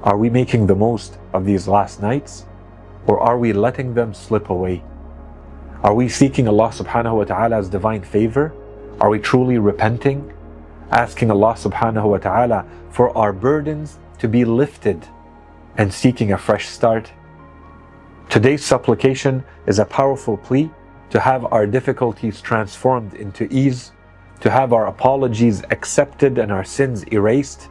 Are we making the most of these last nights, or are we letting them slip away? Are we seeking Allah subhanahu wa ta'ala's divine favor? Are we truly repenting, asking Allah subhanahu wa ta'ala for our burdens to be lifted and seeking a fresh start? Today's supplication is a powerful plea to have our difficulties transformed into ease, to have our apologies accepted and our sins erased,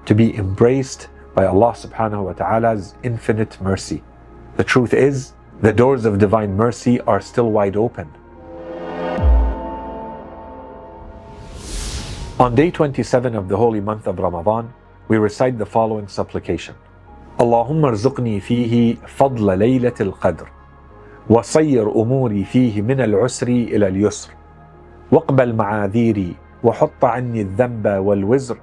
to be embraced by Allah subhanahu wa ta'ala's infinite mercy. The truth is, the doors of divine mercy are still wide open. On day 27 of the holy month of Ramadan, we recite the following supplication. Allahumma arzuqni fihi fadla laylatil qadr, wa sayyir umuri fihi min al-usri ila al-yusr, waqbal ma'adhiri, wa hutta anni al-dhanba wal-wizr,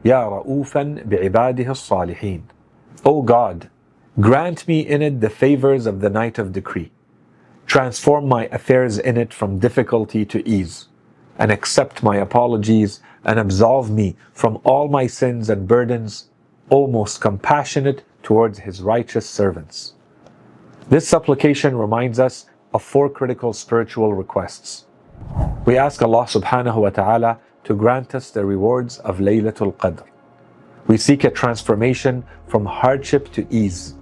ya ra'ufan bi'ibadihi as-salihin. O God, grant me in it the favors of the night of decree. Transform my affairs in it from difficulty to ease, and accept my apologies and absolve me from all my sins and burdens, O most compassionate towards His righteous servants. This supplication reminds us of 4 critical spiritual requests. We ask Allah subhanahu wa ta'ala to grant us the rewards of Laylatul Qadr. We seek a transformation from hardship to ease.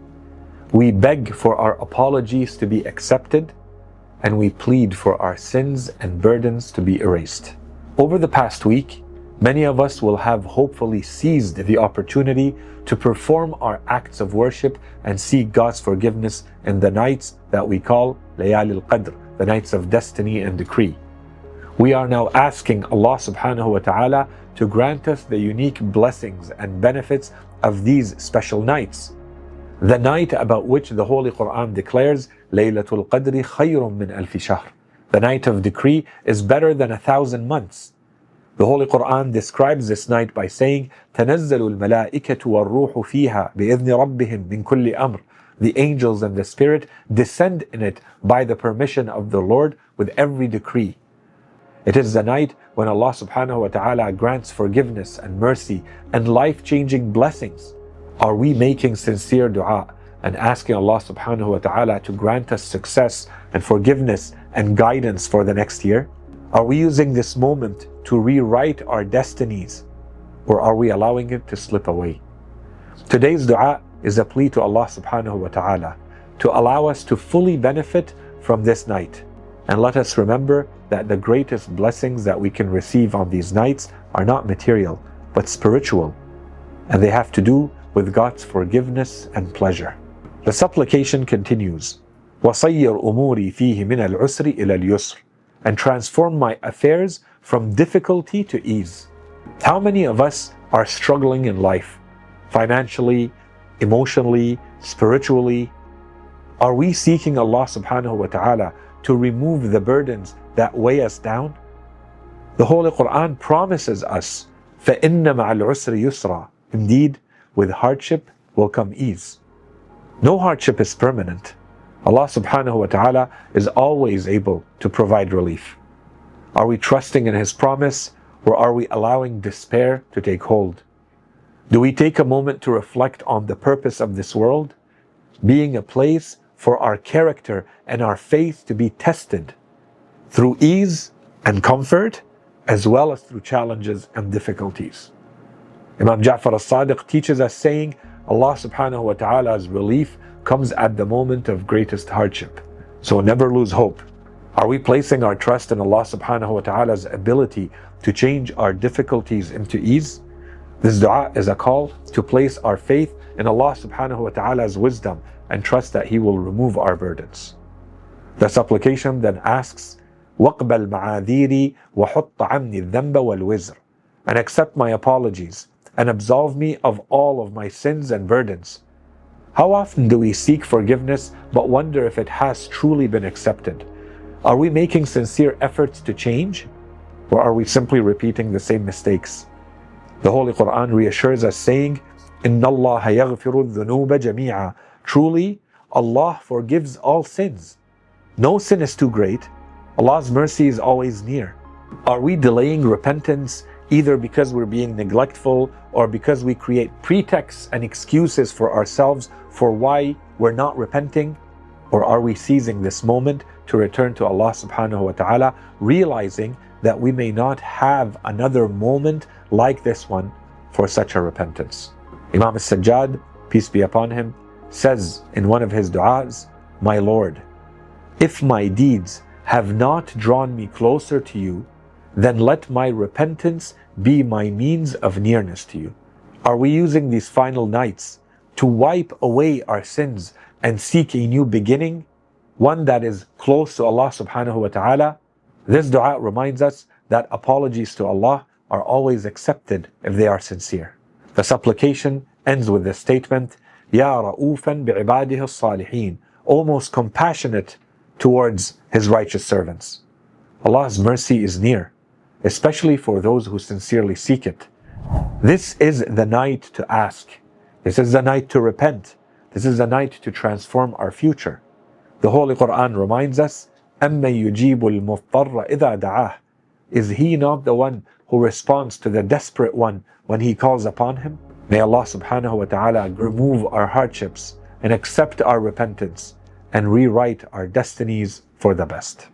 We beg for our apologies to be accepted, and we plead for our sins and burdens to be erased. Over the past week, many of us will have hopefully seized the opportunity to perform our acts of worship and seek God's forgiveness in the nights that we call Layali al-Qadr, the nights of destiny and decree. We are now asking Allah subhanahu wa ta'ala to grant us the unique blessings and benefits of these special nights. The night about which the Holy Quran declares, Laylatul Qadri khayrun min alfi shahr. The night of decree is better than 1,000 months. The Holy Quran describes this night by saying, تَنَزَّلُ الْمَلَائِكَةُ وَالرُّوحُ فِيهَا بِإِذْنِ رَبِّهِمْ مِنْ كُلِّ أَمْرٍ. The angels and the Spirit descend in it by the permission of the Lord with every decree. It is the night when Allah subhanahu wa ta'ala grants forgiveness and mercy and life-changing blessings. Are we making sincere dua and asking Allah subhanahu wa ta'ala to grant us success and forgiveness and guidance for the next year? Are we using this moment to rewrite our destinies, or are we allowing it to slip away? Today's dua is a plea to Allah subhanahu wa ta'ala to allow us to fully benefit from this night. And let us remember that the greatest blessings that we can receive on these nights are not material, but spiritual. And they have to do with God's forgiveness and pleasure. The supplication continues, وَصَيِّرْ أُمُورِي فِيهِ مِنَ الْعُسْرِ إِلَى الْيُسْرِ, and transform my affairs from difficulty to ease. How many of us are struggling in life, financially, emotionally, spiritually? Are we seeking Allah subhanahu wa ta'ala to remove the burdens that weigh us down? The Holy Quran promises us, فَإِنَّ مَعَ الْعُسْرِ يُسْرًا. Indeed, with hardship will come ease. No hardship is permanent. Allah subhanahu wa ta'ala is always able to provide relief. Are we trusting in His promise, or are we allowing despair to take hold? Do we take a moment to reflect on the purpose of this world, being a place for our character and our faith to be tested through ease and comfort, as well as through challenges and difficulties? Imam Ja'far as-Sadiq teaches us saying, Allah subhanahu wa ta'ala's relief comes at the moment of greatest hardship. So never lose hope. Are we placing our trust in Allah subhanahu wa ta'ala's ability to change our difficulties into ease? This dua is a call to place our faith in Allah subhanahu wa ta'ala's wisdom and trust that He will remove our burdens. The supplication then asks, وَقْبَلْ مَعَاذِيرِي وَحُطَّ عَنِّي الذَّنْبَ وَالْوِزْرِ, and accept my apologies and absolve me of all of my sins and burdens. How often do we seek forgiveness but wonder if it has truly been accepted? Are we making sincere efforts to change, or are we simply repeating the same mistakes? The Holy Quran reassures us saying, إِنَّ اللَّهَ يَغْفِرُ الذُّنُوبَ جَمِيعًا. Truly, Allah forgives all sins. No sin is too great. Allah's mercy is always near. Are we delaying repentance, either because we're being neglectful or because we create pretexts and excuses for ourselves for why we're not repenting? Or are we seizing this moment to return to Allah subhanahu wa ta'ala, realizing that we may not have another moment like this one for such a repentance? Imam al-Sajjad, peace be upon him, says in one of his du'as, "My Lord, if my deeds have not drawn me closer to you, then let my repentance be my means of nearness to you." Are we using these final nights to wipe away our sins and seek a new beginning, one that is close to Allah subhanahu wa ta'ala? This dua reminds us that apologies to Allah are always accepted if they are sincere. The supplication ends with the statement, "Ya ra'ufan bi'ibadihi as-salihin," almost compassionate towards His righteous servants. Allah's mercy is near, especially for those who sincerely seek it. This is the night to ask. This is the night to repent. This is the night to transform our future. The Holy Quran reminds us, أَمَّن يُجِيبُ الْمُضْطَرَّ إِذَا دَعَاهُ. Is He not the one who responds to the desperate one when he calls upon Him? May Allah subhanahu wa ta'ala remove our hardships and accept our repentance and rewrite our destinies for the best.